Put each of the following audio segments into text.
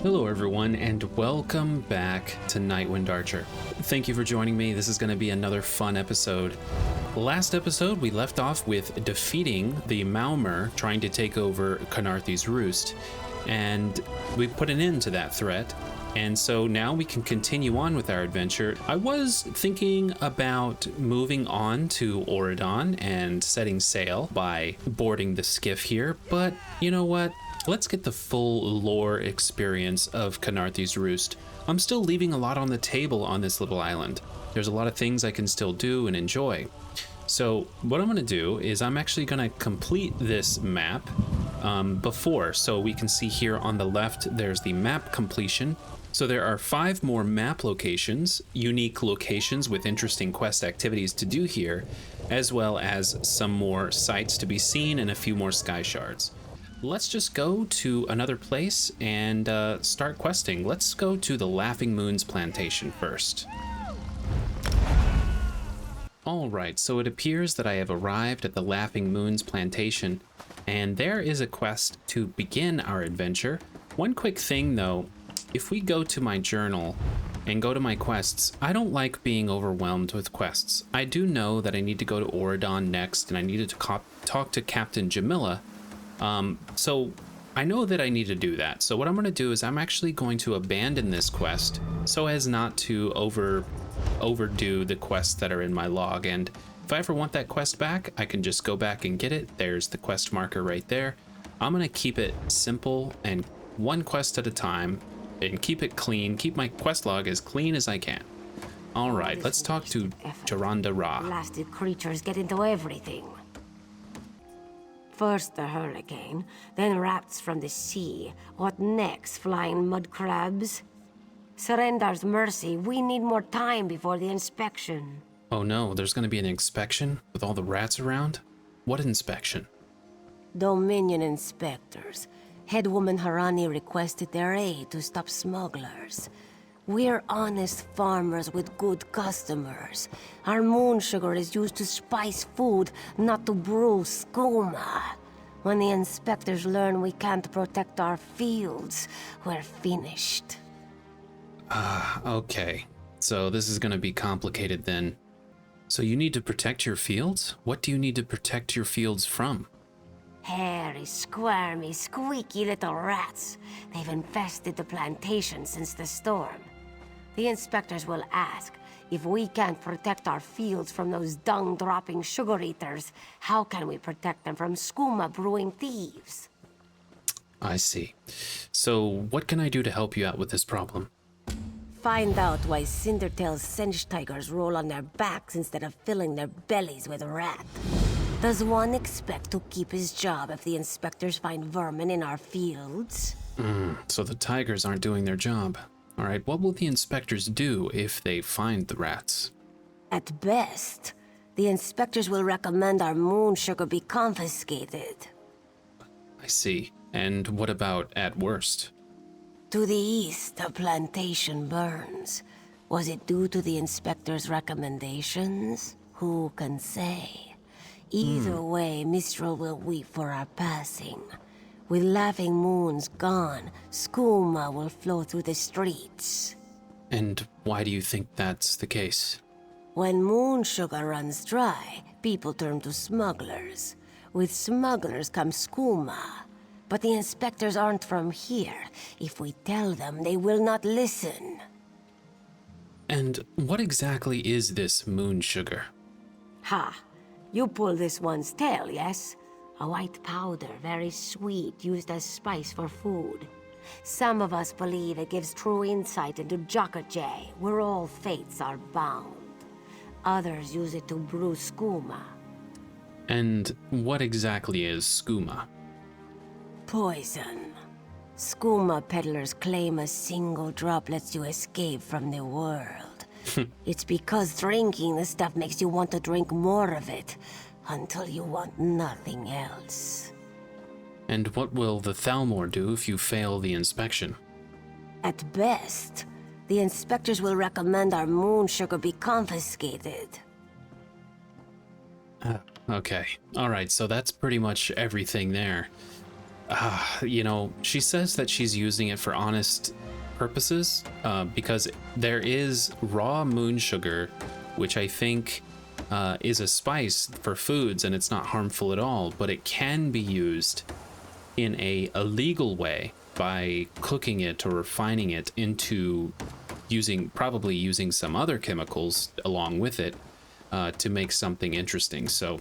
Hello everyone, and welcome back to Nightwind Archer. Thank you for joining me. This is going to be another fun episode. Last episode, we left off with defeating the Maumur trying to take over Canarthy's Roost, and we put an end to that threat. And so now we can continue on with our adventure. I was thinking about moving on to Auradon and setting sail by boarding the skiff here, but you know what? Let's get the full lore experience of Canarthy's Roost. I'm still leaving a lot on the table on this little island. There's a lot of things I can still do and enjoy. So what I'm going to do is I'm actually going to complete this map before. So we can see here on the left, there's the map completion. So there are 5 more map locations, unique locations with interesting quest activities to do here, as well as some more sights to be seen and a few more sky shards. Let's just go to another place and start questing. Let's go to the Laughing Moon's plantation first. All right, so it appears that I have arrived at the Laughing Moon's plantation, and there is a quest to begin our adventure. One quick thing though, if we go to my journal and go to my quests, I don't like being overwhelmed with quests. I do know that I need to go to Auradon next, and I needed to talk to Captain Jamila. So I know that I need to do that. So what I'm going to do is I'm actually going to abandon this quest so as not to overdo the quests that are in my log. And if I ever want that quest back, I can just go back and get it. There's the quest marker right there. I'm going to keep it simple and one quest at a time and keep it clean. Keep my quest log as clean as I can. All right, let's talk to Jaranda Ra. Blasted creatures get into everything. First the hurricane, then rats from the sea. What next, flying mud crabs? Surrender's mercy, we need more time before the inspection. Oh no, there's gonna be an inspection with all the rats around? What inspection? Dominion inspectors. Headwoman Harani requested their aid to stop smugglers. We're honest farmers with good customers. Our moon sugar is used to spice food, not to brew skooma. When the inspectors learn we can't protect our fields, we're finished. Okay. So this is gonna be complicated then. So you need to protect your fields? What do you need to protect your fields from? Hairy, squirmy, squeaky little rats. They've infested the plantation since the storm. The inspectors will ask, if we can't protect our fields from those dung-dropping sugar eaters, how can we protect them from skooma brewing thieves? I see. So what can I do to help you out with this problem? Find out why Cindertail's Singe tigers roll on their backs instead of filling their bellies with rat. Does one expect to keep his job if the inspectors find vermin in our fields? So the tigers aren't doing their job. All right, what will the inspectors do if they find the rats? At best, the inspectors will recommend our moon sugar be confiscated. I see. And what about at worst? To the east, the plantation burns. Was it due to the inspector's recommendations? Who can say? Either way, Mistral will weep for our passing. With Laughing Moons gone, skooma will flow through the streets. And why do you think that's the case? When moon sugar runs dry, people turn to smugglers. With smugglers comes skooma. But the inspectors aren't from here. If we tell them, they will not listen. And what exactly is this moon sugar? Ha! You pull this one's tail, yes? A white powder, very sweet, used as spice for food. Some of us believe it gives true insight into Jokajay, where all fates are bound. Others use it to brew skooma. And what exactly is skooma? Poison. Skooma peddlers claim a single drop lets you escape from the world. It's because drinking the stuff makes you want to drink more of it, until you want nothing else. And what will the Thalmor do if you fail the inspection? At best, the inspectors will recommend our moon sugar be confiscated. Okay. All right, so that's pretty much everything there. You know, she says that she's using it for honest purposes, because there is raw moon sugar, which I think is a spice for foods, and it's not harmful at all, but it can be used in a illegal way by cooking it or refining it into probably using some other chemicals along with it to make something interesting. So,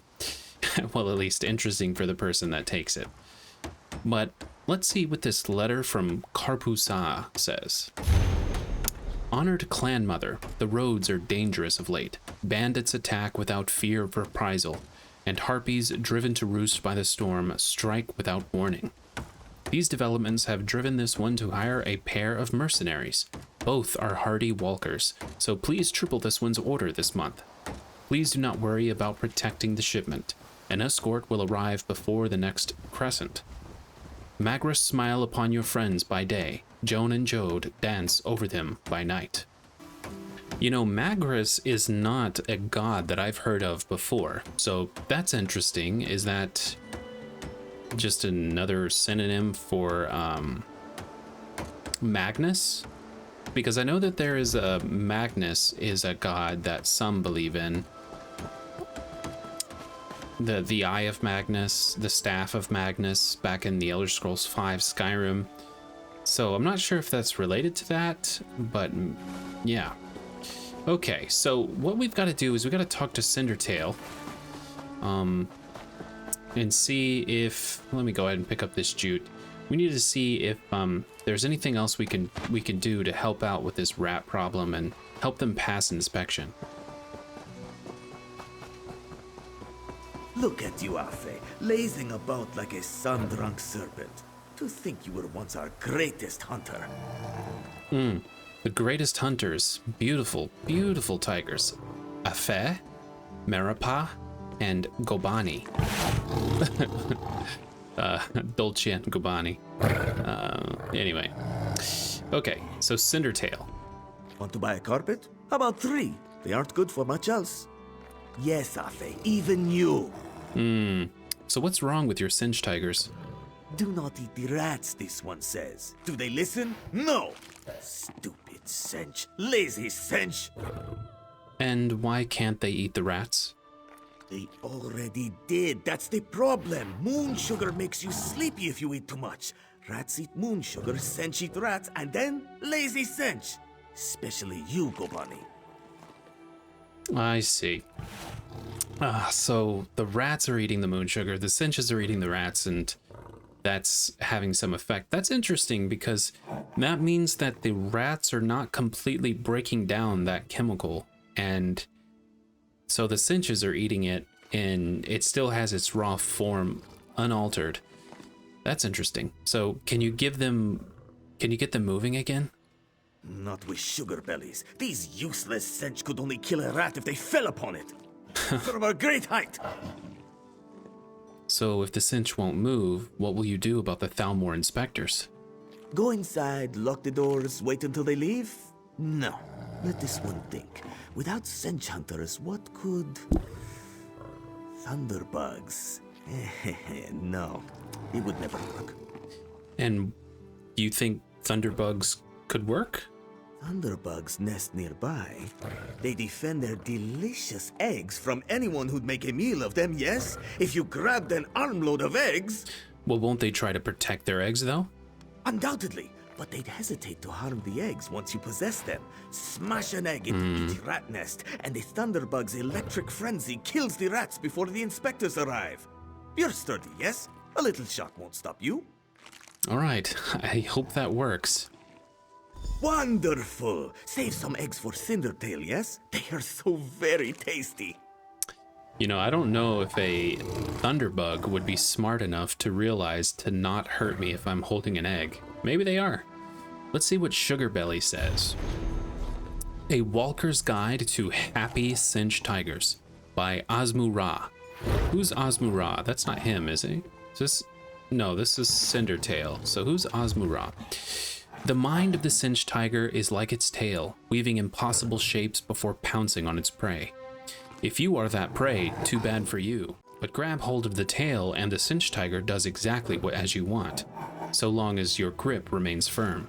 well, at least interesting for the person that takes it. But let's see what this letter from Karpusa says. Honored clan mother, the roads are dangerous of late. Bandits attack without fear of reprisal, and harpies driven to roost by the storm strike without warning. These developments have driven this one to hire a pair of mercenaries. Both are hardy walkers, so please triple this one's order this month. Please do not worry about protecting the shipment. An escort will arrive before the next crescent. Magris smile upon your friends by day. Joan and Jode dance over them by night. You know, Magris is not a god that I've heard of before, so that's interesting. Is that just another synonym for Magnus? Because I know that there is a Magnus is a god that some believe in. The Eye of Magnus, the Staff of Magnus back in the Elder Scrolls V Skyrim. So I'm not sure if that's related to that, but yeah. Okay, so what we've got to do is we've got to talk to Cindertail. And see if, let me go ahead and pick up this jute. We need to see if there's anything else we can do to help out with this rat problem and help them pass inspection. Look at you, Afe, lazing about like a sun-drunk serpent. To think you were once our greatest hunter. The greatest hunters, beautiful, beautiful tigers. Afe, Marapa, and Gobani. Dolce and Gobani. Anyway. Okay, so Cindertail. Want to buy a carpet? How about 3? They aren't good for much else. Yes, Afe, even you. So what's wrong with your Cinch tigers? Do not eat the rats, this one says. Do they listen? No! Stupid Cinch. Lazy Cinch. And why can't they eat the rats? They already did. That's the problem. Moon sugar makes you sleepy if you eat too much. Rats eat moon sugar, Cinch eat rats, and then lazy Cinch. Especially you, Gobani. I see. So the rats are eating the moon sugar, the Cinches are eating the rats, and that's having some effect. That's interesting because that means that the rats are not completely breaking down that chemical, and so the Cinches are eating it and it still has its raw form unaltered. That's interesting. So can you get them moving again? Not with sugar bellies. These useless Cinch could only kill a rat if they fell upon it. From a great height. So if the Cinch won't move, what will you do about the Thalmor inspectors? Go inside, lock the doors, wait until they leave? No. Let this one think. Without Cinch hunters, what could... Thunderbugs. No. It would never work. And you think Thunderbugs could work? Thunderbugs nest nearby. They defend their delicious eggs from anyone who'd make a meal of them, yes? If you grabbed an armload of eggs... Well, won't they try to protect their eggs, though? Undoubtedly. But they'd hesitate to harm the eggs once you possess them. Smash an egg into each rat nest, and the Thunderbug's electric frenzy kills the rats before the inspectors arrive. You're sturdy, yes? A little shock won't stop you. All right. I hope that works. Wonderful! Save some eggs for Cindertail, yes? They are so very tasty. You know, I don't know if a Thunderbug would be smart enough to realize to not hurt me if I'm holding an egg. Maybe they are. Let's see what Sugarbelly says. A Walker's Guide to Happy Cinch Tigers by Osmu Ra. Who's Osmu Ra? That's not him, is he? Is this... No, this is Cindertail. So who's Osmu Ra? The mind of the Cinch tiger is like its tail, weaving impossible shapes before pouncing on its prey. If you are that prey, too bad for you. but grab hold of the tail and the cinch tiger does exactly as you want, so long as your grip remains firm.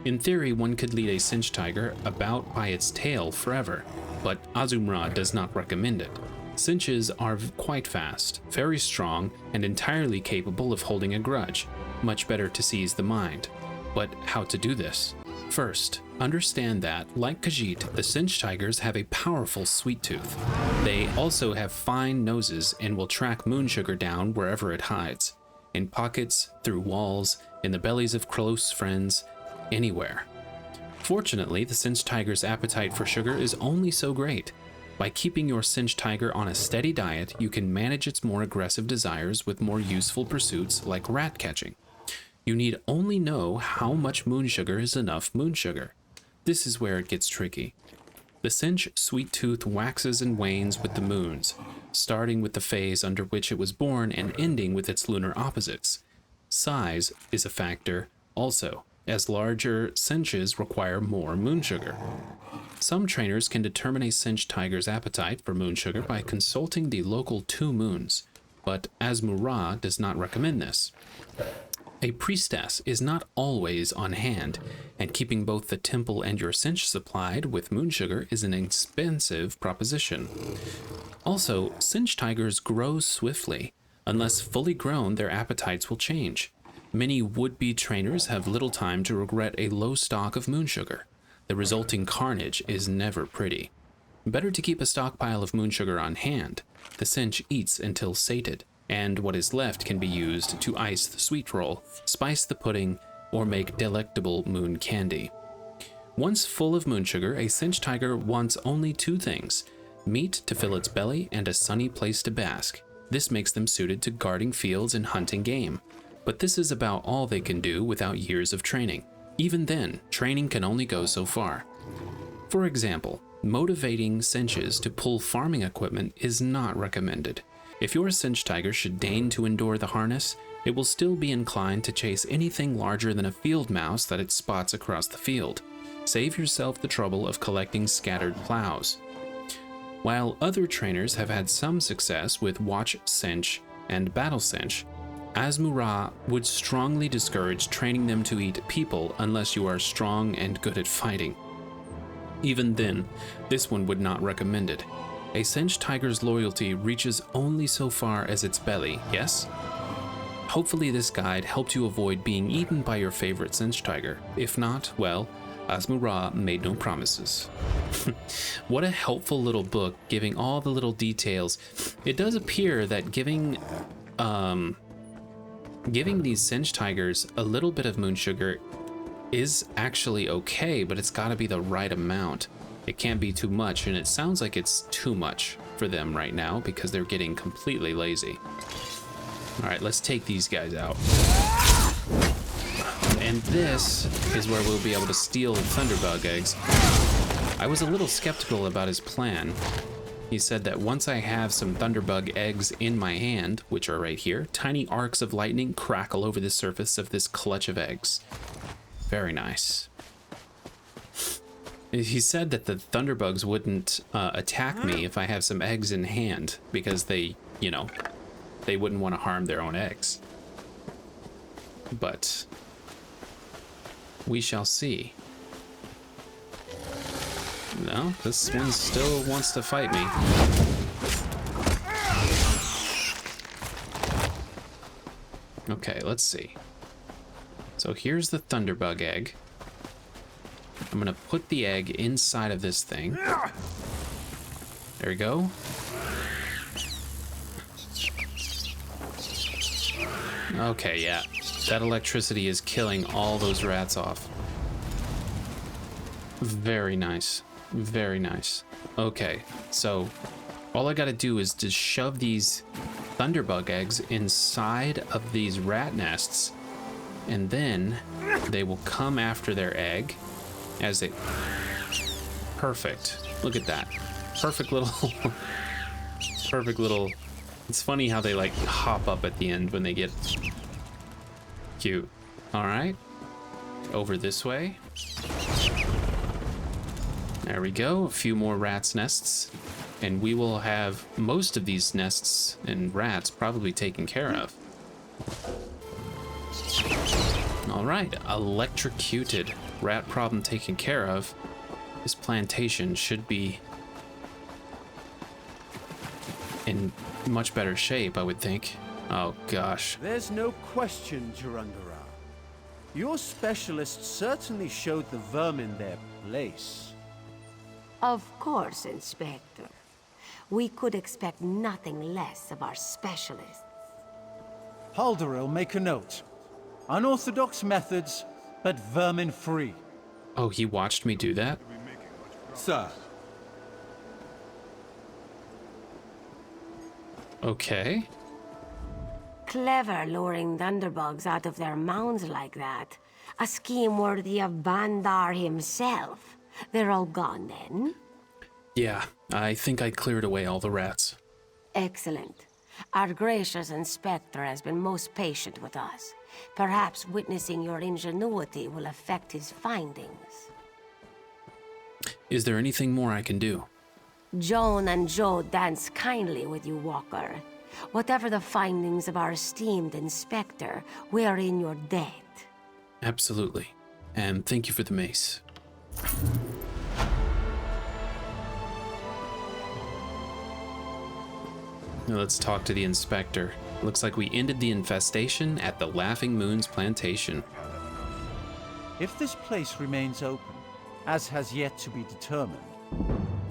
In theory, one could lead a cinch tiger about by its tail forever, but Azumra does not recommend it. Cinches are quite fast, very strong, and entirely capable of holding a grudge. Much better to seize the mind. But how to do this? First, understand that, like Khajiit, the cinch tigers have a powerful sweet tooth. They also have fine noses and will track Moonsugar down wherever it hides. In pockets, through walls, in the bellies of close friends, anywhere. Fortunately, the cinch tiger's appetite for sugar is only so great. By keeping your cinch tiger on a steady diet, you can manage its more aggressive desires with more useful pursuits like rat catching. You need only know how much Moonsugar is enough Moonsugar. This is where it gets tricky. The cinch sweet tooth waxes and wanes with the moons, starting with the phase under which it was born and ending with its lunar opposites. Size is a factor also, as larger cinches require more Moonsugar. Some trainers can determine a cinch tiger's appetite for Moonsugar by consulting the local 2 moons, but Azumra does not recommend this. A priestess is not always on hand, and keeping both the temple and your cinch supplied with Moonsugar is an expensive proposition. Also, cinch tigers grow swiftly. Unless fully grown, their appetites will change. Many would-be trainers have little time to regret a low stock of Moonsugar. The resulting carnage is never pretty. Better to keep a stockpile of Moonsugar on hand. The cinch eats until sated, and what is left can be used to ice the sweet roll, spice the pudding, or make delectable moon candy. Once full of Moonsugar, a cinch tiger wants only 2 things: meat to fill its belly and a sunny place to bask. This makes them suited to guarding fields and hunting game. But this is about all they can do without years of training. Even then, training can only go so far. For example, motivating cinches to pull farming equipment is not recommended. If your cinch tiger should deign to endure the harness, it will still be inclined to chase anything larger than a field mouse that it spots across the field. Save yourself the trouble of collecting scattered plows. While other trainers have had some success with watch cinch and battle cinch, Azumra would strongly discourage training them to eat people unless you are strong and good at fighting. Even then, this one would not recommend it. A cinch tiger's loyalty reaches only so far as its belly, yes? Hopefully this guide helped you avoid being eaten by your favorite cinch tiger. If not, well, Azumra made no promises. What a helpful little book, giving all the little details. It does appear that giving these cinch tigers a little bit of Moonsugar is actually okay, but it's gotta be the right amount. It can't be too much, and it sounds like it's too much for them right now because they're getting completely lazy. All right, let's take these guys out. And this is where we'll be able to steal the Thunderbug eggs. I was a little skeptical about his plan. He said that once I have some Thunderbug eggs in my hand, which are right here, tiny arcs of lightning crackle over the surface of this clutch of eggs. Very nice. He said that the Thunderbugs wouldn't attack me if I have some eggs in hand because they, you know, they wouldn't want to harm their own eggs. But we shall see. No, this one still wants to fight me. Okay, let's see. So here's the Thunderbug egg. I'm gonna put the egg inside of this thing. There we go. Okay, yeah. That electricity is killing all those rats off. Very nice. Very nice. Okay, so all I gotta do is just shove these Thunderbug eggs inside of these rat nests, and then they will come after their egg as they... Perfect. Look at that. Perfect little... perfect little... It's funny how they like hop up at the end when they get cute. All right. Over this way. There we go. A few more rats' nests. and we will have most of these nests and rats probably taken care of. All right, electrocuted. Rat problem taken care of. This plantation should be in much better shape, I would think. Oh gosh. There's no question, Durandara. Your specialists certainly showed the vermin their place. Of course, Inspector. We could expect nothing less of our specialists. Halderil, make a note. Unorthodox methods, but vermin-free. Oh, he watched me do that? Sir, Okay. Clever luring thunderbugs out of their mounds like that. A scheme worthy of Bandar himself. They're all gone then? Yeah, I think I cleared away all the rats. Excellent. Our gracious Inspector has been most patient with us. Perhaps witnessing your ingenuity will affect his findings. Is there anything more I can do? Joan and Joe dance kindly with you, Walker. Whatever the findings of our esteemed Inspector, we are in your debt. Absolutely. And thank you for the mace. Now let's talk to the inspector. Looks like we ended the infestation at the Laughing Moon's plantation. If this place remains open, as has yet to be determined,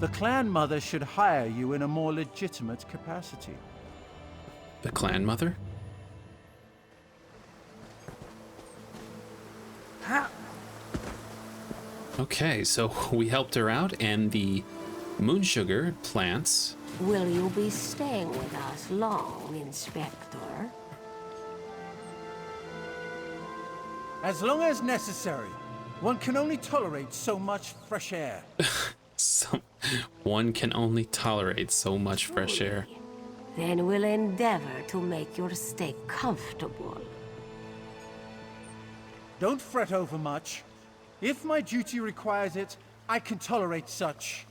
the clan mother should hire you in a more legitimate capacity. The clan mother? Okay, so we helped her out, and the Moonsugar plants. Will you be staying with us long, Inspector? As long as necessary. One can only tolerate so much fresh air. One can only tolerate so much fresh air. Then we'll endeavor to make your stay comfortable. Don't fret over much. If my duty requires it, I can tolerate such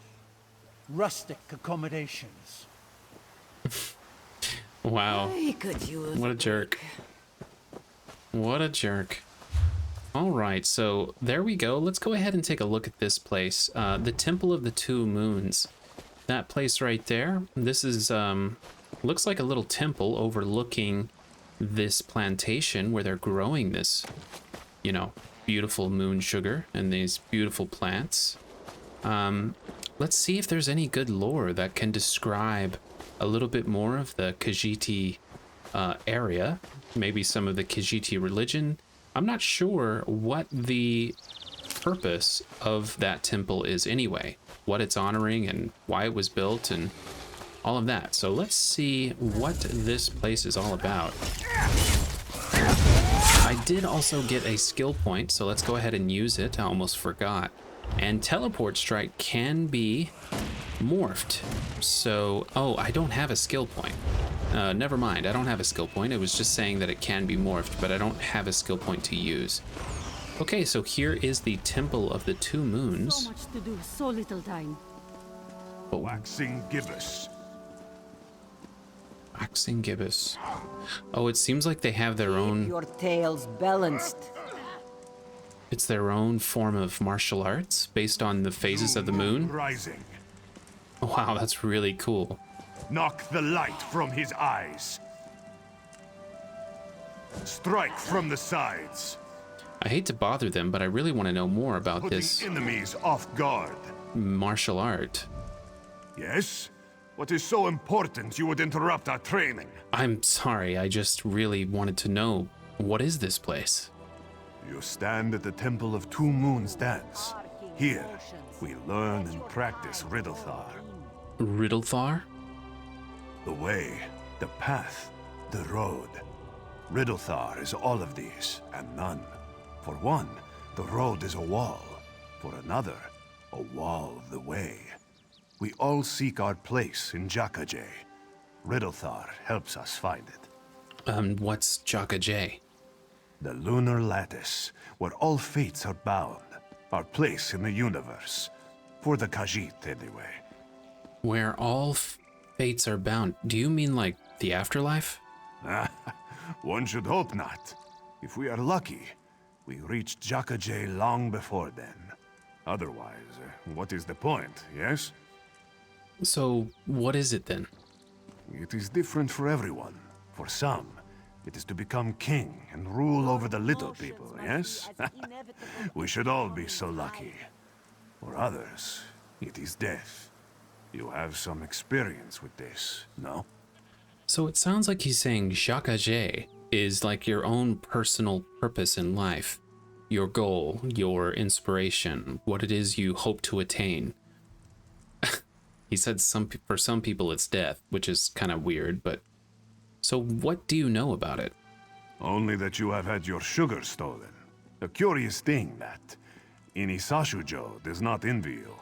rustic accommodations. Wow. I could use What a jerk. What a jerk. All right, so there we go. Let's go ahead and take a look at this place. The Temple of the Two Moons. That place right there. This is, looks like a little temple overlooking this plantation where they're growing this, you know, beautiful moon sugar and these beautiful plants. Let's see if there's any good lore that can describe a little bit more of the Khajiit area, maybe some of the Khajiit religion. I'm not sure what the purpose of that temple is anyway, what it's honoring and why it was built and all of that. So let's see what this place is all about. I did also get a skill point, so let's go ahead and use it. I almost forgot. And Teleport Strike can be morphed. So, oh, I don't have a skill point. Never mind, I don't have a skill point. It was just saying that it can be morphed, but I don't have a skill point to use. Okay, so here is the Temple of the Two Moons. So much to do, so little time. Waxing gibbous. Waxing gibbous. Oh, it seems like they have their own... Your tail's balanced. It's their own form of martial arts based on the phases of the moon. Rising. Wow, that's really cool. Knock the light from his eyes. Strike from the sides. I hate to bother them, but I really want to know more about Putting this enemies off guard. martial art. Yes? What is so important you would interrupt our training? I'm sorry, I just really wanted to know, what is this place? You stand at the Temple of Two Moons dance. Here, we learn and practice Riddlethar. Riddlethar? The way, the path, the road. Riddlethar is all of these, and none. For one, the road is a wall. For another, a wall of the way. We all seek our place in Jakajay. Riddlethar helps us find it. What's Jaka J? The lunar lattice, where all fates are bound. Our place in the universe. For the Khajiit, anyway. Where all fates are bound. Do you mean like the afterlife? One should hope not. If we are lucky, we reach Jakaje long before then. Otherwise, what is the point, yes? So, what is it then? It is different for everyone. For some, it is to become king and rule over the little people, yes? We should all be so lucky. For others, it is death. You have some experience with this, no? So it sounds like he's saying Jakaje is like your own personal purpose in life. Your goal, your inspiration, what it is you hope to attain. He said for some people it's death, which is kind of weird, but... So what do you know about it? Only that you have had your sugar stolen. A curious thing that Inisashujo does not envy you.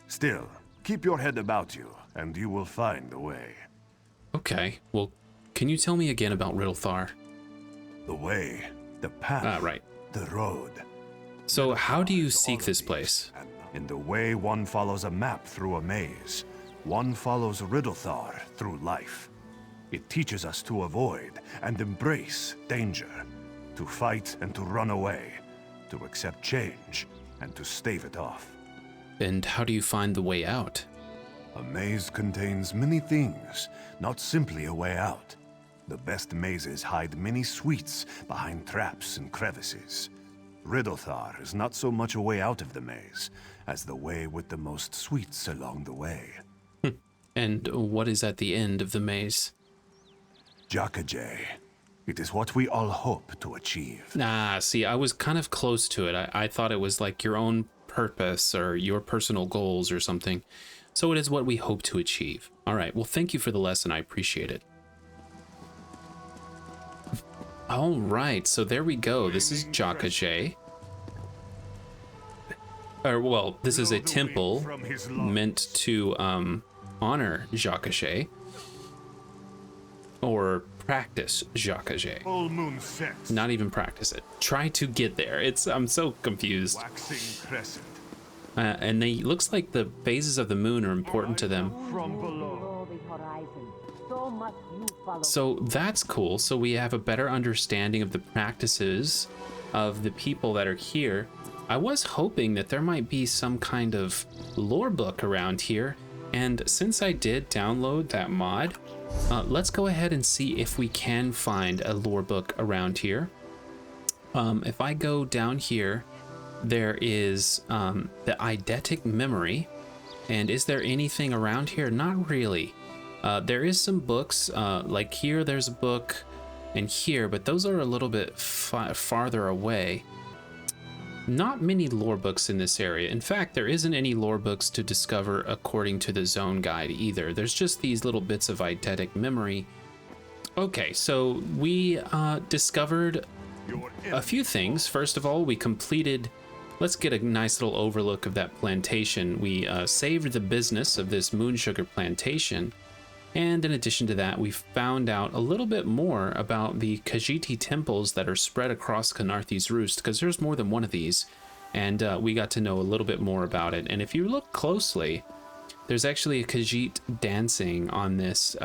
Still, keep your head about you, and you will find the way. Okay, well, can you tell me again about Riddlethar? The way, the path, Right. the road. So how do you seek this place? In the way, one follows a map through a maze. One follows Riddlethar through life. It teaches us to avoid and embrace danger, to fight and to run away, to accept change and to stave it off. And how do you find the way out? A maze contains many things, not simply a way out. The best mazes hide many sweets behind traps and crevices. Riddlethar is not so much a way out of the maze, as the way with the most sweets along the way. And what is at the end of the maze? Jakaje. It is what we all hope to achieve. See, I was kind of close to it. I thought it was like your own purpose or your personal goals or something. So it is what we hope to achieve. All right, well, thank you for the lesson. I appreciate it. All right, so there we go. This is Jakaje. Well, this is a temple meant to honor Jakaje. Or practice Jakaje. Full moon sets. Not even practice it. Try to get there. I'm so confused. Waxing crescent. And they looks like the phases of the moon are important to them. From below. So that's cool. So we have a better understanding of the practices of the people that are here. I was hoping that there might be some kind of lore book around here. And since I did download that mod, let's go ahead and see if we can find a lore book around here. If I go down here, there is the eidetic memory. And is there anything around here? Not really. There is some books, like here there's a book and here, but those are a little bit farther away. Not many lore books in this area. In fact, there isn't any lore books to discover according to the zone guide either. There's just these little bits of eidetic memory. Okay, so we discovered a few things. First of all, we completed... Let's get a nice little overlook of that plantation. We saved the business of this Moonsugar Plantation. And in addition to that, we found out a little bit more about the Khajiit temples that are spread across Khenarthi's Roost, because there's more than one of these, and we got to know a little bit more about it. And if you look closely, there's actually a Khajiit dancing on this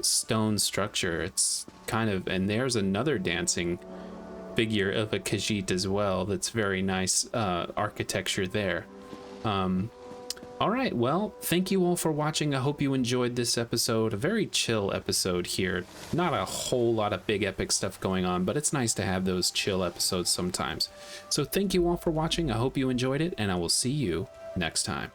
stone structure. It's kind of, and there's another dancing figure of a Khajiit as well. That's very nice architecture there. All right, well, thank you all for watching. I hope you enjoyed this episode. A very chill episode here. Not a whole lot of big epic stuff going on, but it's nice to have those chill episodes sometimes. So thank you all for watching. I hope you enjoyed it, and I will see you next time.